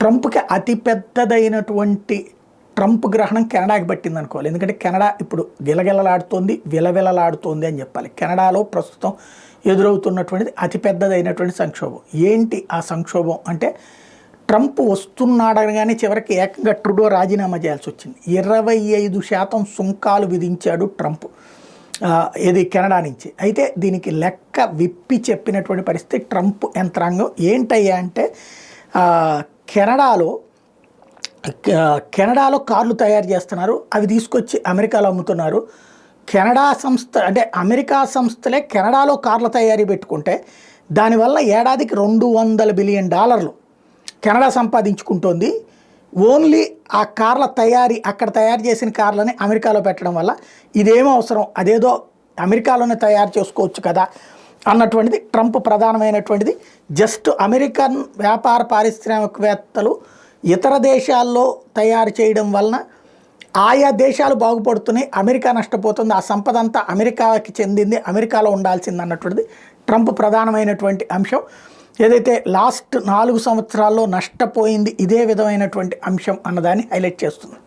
ట్రంప్కి అతిపెద్దదైనటువంటి Trump గ్రహణం కెనడాకి పట్టింది అనుకోవాలి. ఎందుకంటే కెనడా ఇప్పుడు గిలగిలలాడుతోంది, విలవిలలాడుతోంది అని చెప్పాలి. కెనడాలో ప్రస్తుతం ఎదురవుతున్నటువంటిది అతిపెద్దదైనటువంటి సంక్షోభం. ఏంటి ఆ సంక్షోభం అంటే, ట్రంప్ వస్తున్నాడనగానే చివరికి ఏకంగా ట్రూడో రాజీనామా చేయాల్సి వచ్చింది. 25% సుంకాలు విధించాడు ట్రంప్ ఇది కెనడా నుంచి. అయితే దీనికి లెక్క విప్పి చెప్పినటువంటి పరిస్థితి ట్రంప్ యంత్రాంగం. ఏంటయ్యా అంటే, కెనడాలో కార్లు తయారు చేస్తున్నారు, అవి తీసుకొచ్చి అమెరికాలో అమ్ముతున్నారు. కెనడా సంస్థ అంటే అమెరికా సంస్థలే కెనడాలో కార్ల తయారీ పెట్టుకుంటే దానివల్ల ఏడాదికి $200 బిలియన్ కెనడా సంపాదించుకుంటోంది. ఓన్లీ ఆ కార్ల తయారీ, అక్కడ తయారు చేసిన కార్లని అమెరికాలో పెట్టడం వల్ల ఇదేమో అవసరం, అదేదో అమెరికాలోనే తయారు చేసుకోవచ్చు కదా అన్నటువంటిది ట్రంప్ ప్రధానమైనటువంటిది. జస్ట్ అమెరికన్ వ్యాపార పారిశ్రామికవేత్తలు ఇతర దేశాల్లో తయారు చేయడం వలన ఆయా దేశాలు బాగుపడుతున్నాయి, అమెరికా నష్టపోతుంది, ఆ సంపద అంతా అమెరికాకి చెందింది, అమెరికాలో ఉండాల్సింది అన్నటువంటిది ట్రంప్ ప్రధానమైనటువంటి అంశం. ఏదైతే లాస్ట్ 4 సంవత్సరాల్లో నష్టపోయింది ఇదే విధమైనటువంటి అంశం అన్నదాన్ని హైలైట్ చేస్తుంది.